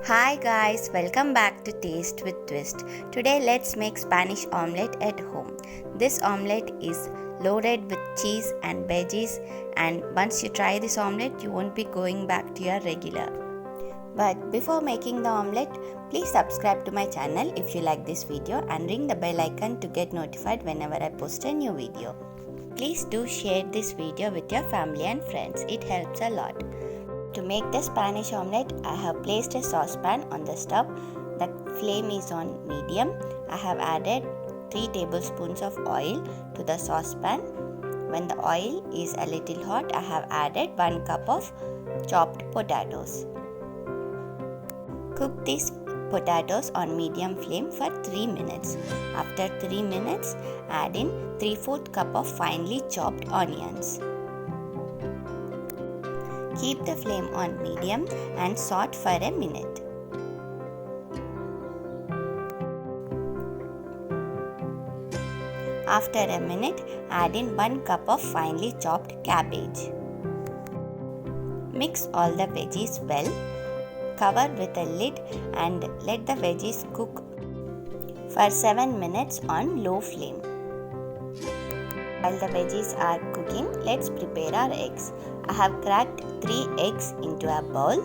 Hi guys, welcome back to Taste with Twist. Today let's make Spanish omelette at home. This omelette is loaded with cheese and veggies, and once you try this omelette you won't be going back to your regular. But before making the omelette, please subscribe to my channel if you like this video and ring the bell icon to get notified whenever I post a new video. Please do share this video with your family and friends, it helps a lot. To make the Spanish omelette, I have placed a saucepan on the stove. The flame is on medium. I have added 3 tablespoons of oil to the saucepan. When the oil is a little hot, I have added 1 cup of chopped potatoes. Cook these potatoes on medium flame for 3 minutes. After 3 minutes, add in 3/4 cup of finely chopped onions. Keep the flame on medium and saute for a minute. After a minute, add in 1 cup of finely chopped cabbage. Mix all the veggies well. Cover with a lid and let the veggies cook for 7 minutes on low flame. While the veggies are cooking, let's prepare our eggs. I have cracked 3 eggs into a bowl.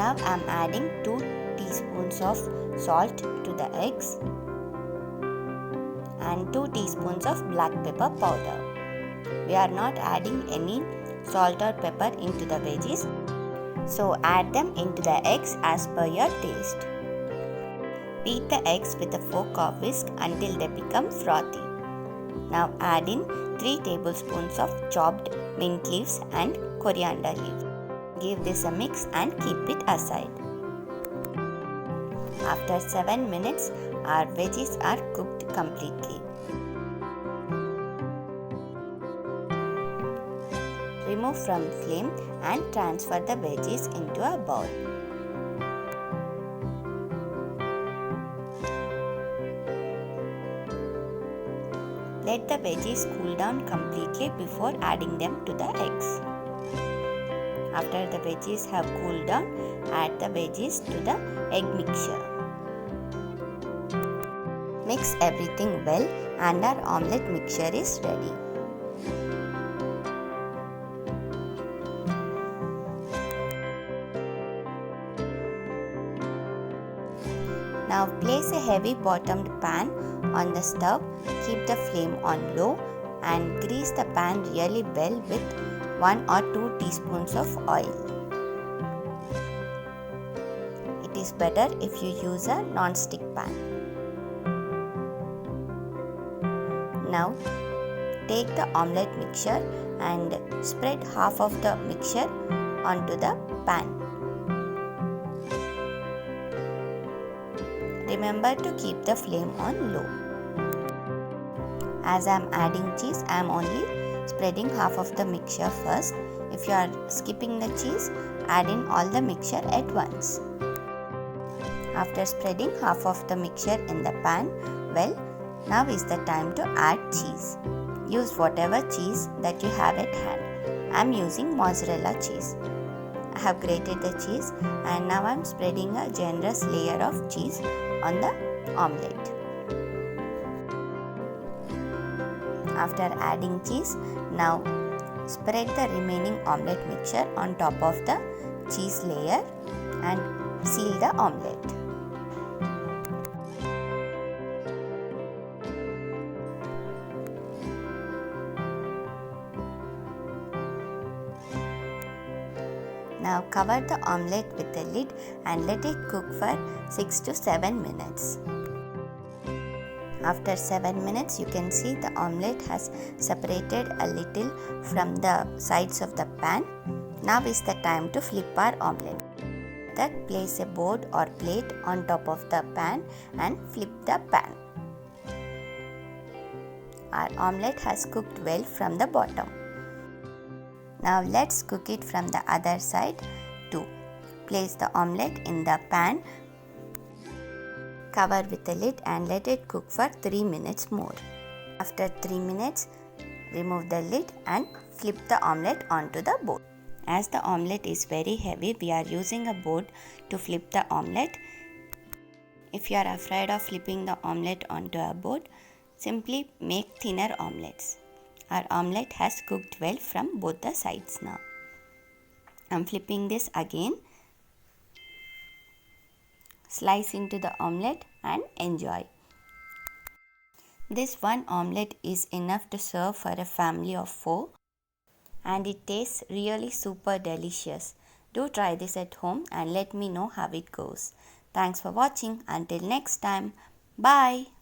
Now I am adding 2 teaspoons of salt to the eggs and 2 teaspoons of black pepper powder. We are not adding any salt or pepper into the veggies, so add them into the eggs as per your taste. Beat the eggs with a fork or whisk until they become frothy. Now add in 3 tablespoons of chopped mint leaves and coriander leaves. Give this a mix and keep it aside. After 7 minutes, our veggies are cooked completely. Remove from flame and transfer the veggies into a bowl. Let the veggies cool down completely before adding them to the eggs. After the veggies have cooled down, add the veggies to the egg mixture. Mix everything well and our omelette mixture is ready. Now place a heavy bottomed pan on the stove. Keep the flame on low and grease the pan really well with 1 or 2 teaspoons of oil. It is better if you use a non-stick pan. Now take the omelette mixture and spread half of the mixture onto the pan. Remember to keep the flame on low. As I am adding cheese, I am only spreading half of the mixture first. If you are skipping the cheese, add in all the mixture at once. After spreading half of the mixture in the pan, well, now is the time to add cheese. Use whatever cheese that you have at hand. I am using mozzarella cheese. I have grated the cheese and now I am spreading a generous layer of cheese on the omelette. After adding cheese, now spread the remaining omelette mixture on top of the cheese layer and seal the omelette. Now cover the omelette with a lid and let it cook for 6 to 7 minutes. After 7 minutes, you can see the omelette has separated a little from the sides of the pan. Now is the time to flip our omelette. That place a board or plate on top of the pan and flip the pan. Our omelette has cooked well from the bottom. Now let's cook it from the other side too. Place the omelette in the pan. Cover with a lid and let it cook for 3 minutes more. After 3 minutes, remove the lid and flip the omelette onto the board. As the omelette is very heavy, we are using a board to flip the omelette. If you are afraid of flipping the omelette onto a board, simply make thinner omelettes. Our omelette has cooked well from both the sides now. I am flipping this again. Slice into the omelette and enjoy. This one omelette is enough to serve for a family of 4 and it tastes really super delicious. Do try this at home and let me know how it goes. Thanks for watching. Until next time, bye.